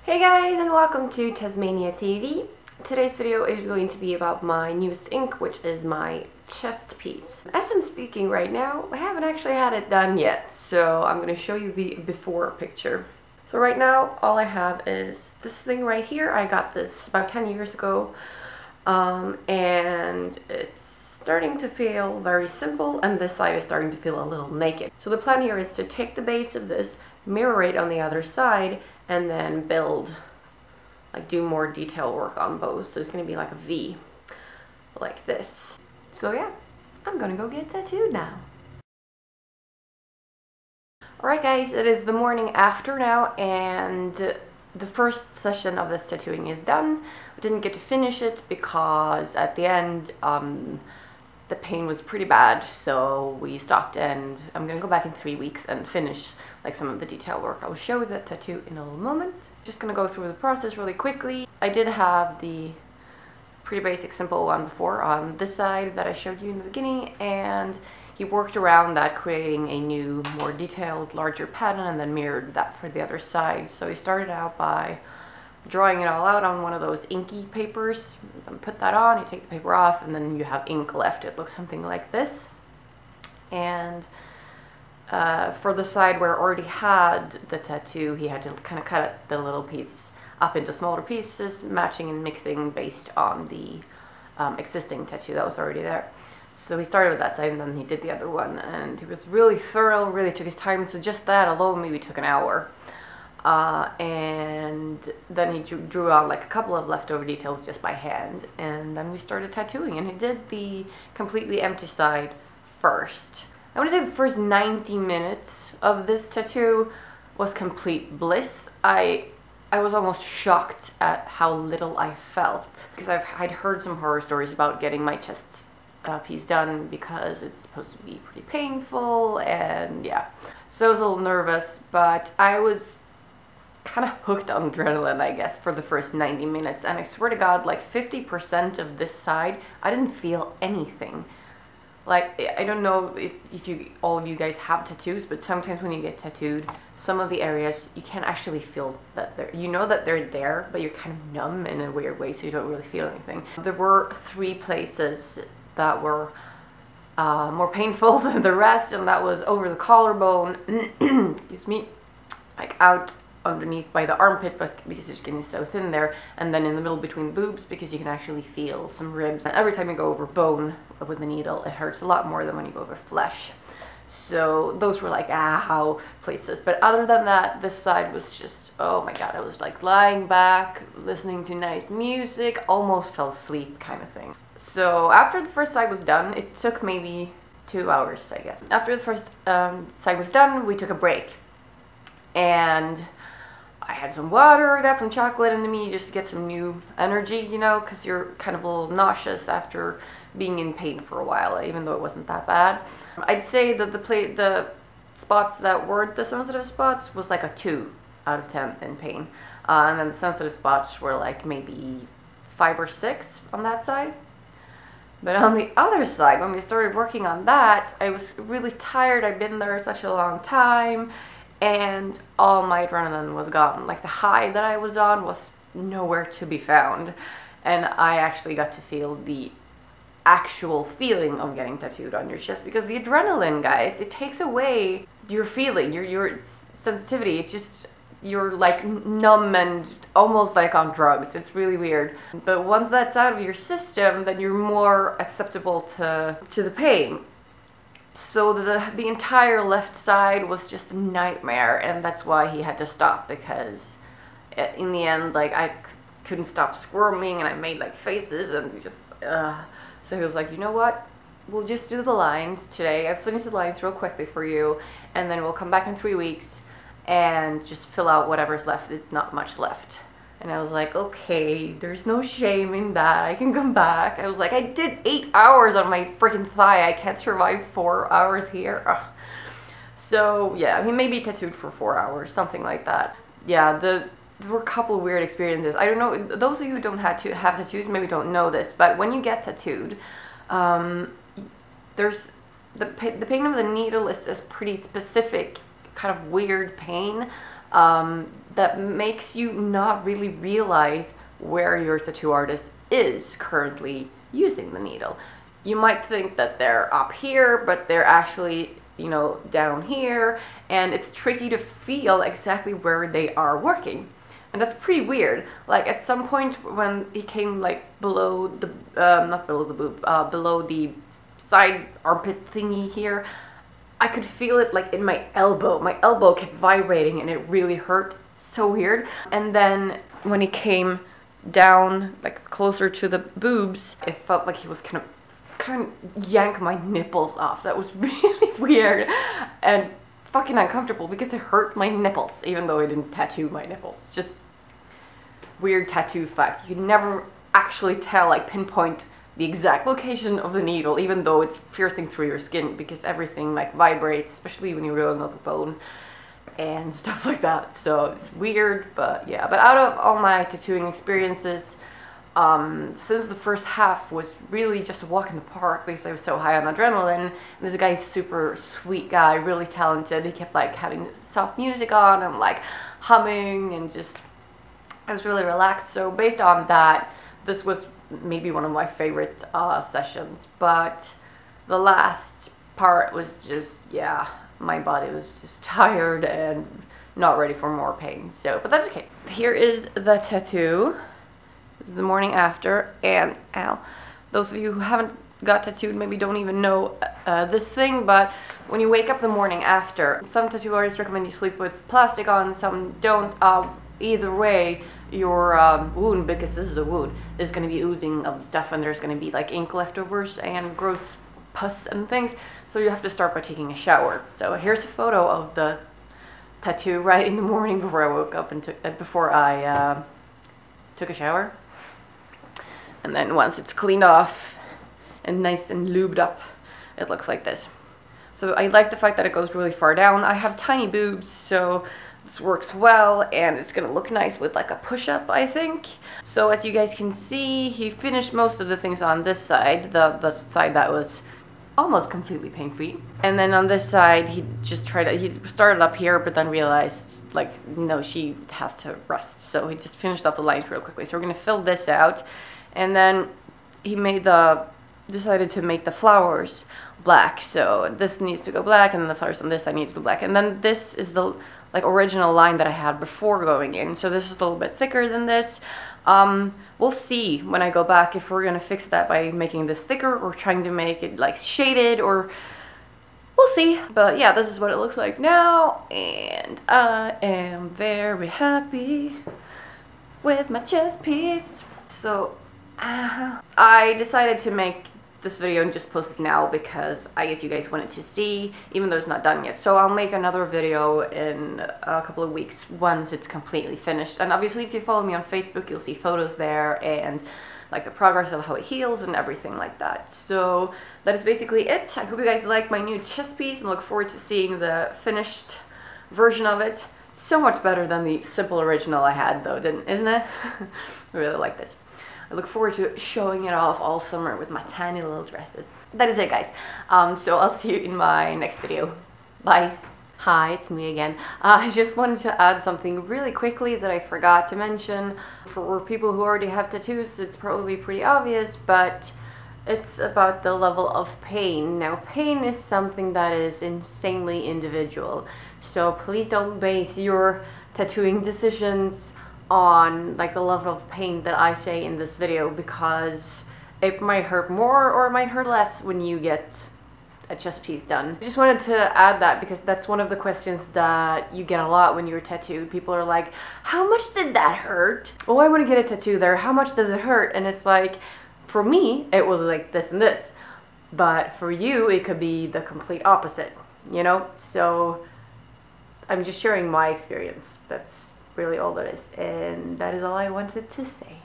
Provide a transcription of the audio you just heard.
Hey guys, and welcome to Tasmania TV. Today's video is going to be about my newest ink, which is my chest piece. As I'm speaking right now, I haven't actually had it done yet, so I'm going to show you the before picture. So right now, all I have is this thing right here. I got this about 10 years ago, and it's starting to feel very simple, and this side is starting to feel a little naked. So the plan here is to take the base of this, mirror it on the other side, and then build, like do more detail work on both. So it's going to be like a V, like this. So yeah, I'm gonna go get tattooed now. Alright guys, it is the morning after now, and the first session of this tattooing is done. We didn't get to finish it because at the end the pain was pretty bad, so we stopped, and I'm gonna go back in 3 weeks and finish like some of the detail work. I'll show you the tattoo in a little moment. Just gonna go through the process really quickly. I did have the pretty basic simple one before on this side that I showed you in the beginning, and he worked around that, creating a new, more detailed, larger pattern, and then mirrored that for the other side. So he started out by drawing it all out on one of those inky papers, and put that on, you take the paper off, and then you have ink left. It looks something like this. And for the side where I already had the tattoo, he had to kind of cut the little piece up into smaller pieces, matching and mixing based on the existing tattoo that was already there. So he started with that side, and then he did the other one, and he was really thorough, really took his time. So just that alone maybe took an hour. And then he drew on like a couple of leftover details just by hand, and then we started tattooing, and he did the completely empty side first. I want to say the first 90 minutes of this tattoo was complete bliss. I was almost shocked at how little I felt, because I'd heard some horror stories about getting my chest piece done because it's supposed to be pretty painful, and yeah, so I was a little nervous, but I was kind of hooked on adrenaline, I guess, for the first 90 minutes. And I swear to God, like 50% of this side, I didn't feel anything. Like, I don't know if all of you guys have tattoos, but sometimes when you get tattooed, some of the areas you can't actually feel that you know that they're there, but you're kind of numb in a weird way, so you don't really feel anything. There were 3 places that were more painful than the rest, and that was over the collarbone, excuse me, like out underneath by the armpit, because your skin is so thin there, and then in the middle between the boobs, because you can actually feel some ribs. And every time you go over bone with the needle, it hurts a lot more than when you go over flesh. So those were like ow places. But other than that, this side was just, oh my God, I was like lying back, listening to nice music, almost fell asleep kind of thing. So after the first side was done, it took maybe 2 hours, I guess. After the first side was done, we took a break, and I had some water, got some chocolate into me just to get some new energy, you know, because you're kind of a little nauseous after being in pain for a while, even though it wasn't that bad. I'd say that the spots that weren't the sensitive spots was like a 2 out of 10 in pain. And then the sensitive spots were like maybe 5 or 6 on that side. But on the other side, when we started working on that, I was really tired. I'd been there such a long time, and all my adrenaline was gone. Like the high that I was on was nowhere to be found, and I actually got to feel the actual feeling of getting tattooed on your chest, because the adrenaline, guys, it takes away your feeling, your sensitivity. It's just, you're like numb and almost like on drugs. It's really weird. But once that's out of your system, then you're more acceptable to the pain. So the entire left side was just a nightmare, and that's why he had to stop, because in the end, like, I couldn't stop squirming, and I made like faces, and just so he was like, you know what, we'll just do the lines today. I finished the lines real quickly for you, and then we'll come back in 3 weeks and just fill out whatever's left. It's not much left. And I was like, okay, there's no shame in that. I can come back. I was like, I did 8 hours on my freaking thigh. I can't survive 4 hours here. Ugh. So yeah, he may be tattooed for 4 hours, something like that. Yeah, there were a couple weird experiences. I don't know, those of you who don't have tattoos maybe don't know this, but when you get tattooed, there's the pain of the needle is pretty specific, kind of weird pain. that makes you not really realize where your tattoo artist is currently using the needle. You might think that they're up here, but they're actually, you know, down here, and it's tricky to feel exactly where they are working. And that's pretty weird. Like at some point when he came like below the, not below the boob, below the side armpit thingy here, I could feel it like in my elbow. My elbow kept vibrating and it really hurt. So weird. And then when he came down like closer to the boobs, it felt like he was kind of yank my nipples off. That was really weird and fucking uncomfortable because it hurt my nipples, even though I didn't tattoo my nipples. Just weird tattoo fact. You can never actually tell, like pinpoint the exact location of the needle, even though it's piercing through your skin, because everything like vibrates, especially when you're rolling up a bone and stuff like that. So it's weird, but yeah. But out of all my tattooing experiences, since the first half was really just a walk in the park because I was so high on adrenaline, and this guy's super sweet guy, really talented. He kept like having soft music on and like humming, and just I was really relaxed. So based on that, this was maybe one of my favorite sessions. But the last part was just, yeah, my body was just tired and not ready for more pain. So, but that's okay. Here is the tattoo, the morning after, and ow, those of you who haven't got tattooed maybe don't even know this thing, but when you wake up the morning after, some tattoo artists recommend you sleep with plastic on, some don't. Either way, your wound, because this is a wound, is going to be oozing of stuff, and there's going to be like ink leftovers and gross pus and things, so you have to start by taking a shower. So here's a photo of the tattoo right in the morning before I woke up and before I took a shower. And then once it's cleaned off and nice and lubed up, it looks like this. So I like the fact that it goes really far down. I have tiny boobs, so this works well, and it's gonna look nice with like a push-up, I think. So as you guys can see, he finished most of the things on this side, the side that was almost completely pain-free. And then on this side, he started up here, but then realized, like, no, she has to rest. So he just finished off the lines real quickly. So we're gonna fill this out. And then he decided to make the flowers black. So this needs to go black, and then the flowers on this side need to go black. And then this is the like original line that I had before going in. So this is a little bit thicker than this. We'll see when I go back if we're gonna fix that by making this thicker or trying to make it like shaded, or we'll see. But yeah, this is what it looks like now, and I am very happy with my chest piece. So I decided to make this video and just post it now because I guess you guys wanted to see, even though it's not done yet. So I'll make another video in a couple of weeks once it's completely finished. And obviously if you follow me on Facebook, you'll see photos there and like the progress of how it heals and everything like that. So that is basically it. I hope you guys like my new chest piece and look forward to seeing the finished version of it. It's so much better than the simple original I had though, isn't it? I really like this. I look forward to showing it off all summer with my tiny little dresses. That is it, guys. So I'll see you in my next video. Bye. Hi, it's me again. I just wanted to add something really quickly that I forgot to mention. For people who already have tattoos, it's probably pretty obvious, but it's about the level of pain. Now, pain is something that is insanely individual. So please don't base your tattooing decisions on like the level of pain that I say in this video, because it might hurt more or it might hurt less when you get a chest piece done. I just wanted to add that because that's one of the questions that you get a lot when you're tattooed. People are like, how much did that hurt? Oh, I want to get a tattoo there. How much does it hurt? And it's like, for me, it was like this and this. But for you, it could be the complete opposite, you know? So I'm just sharing my experience. That's really all that is, and that is all I wanted to say.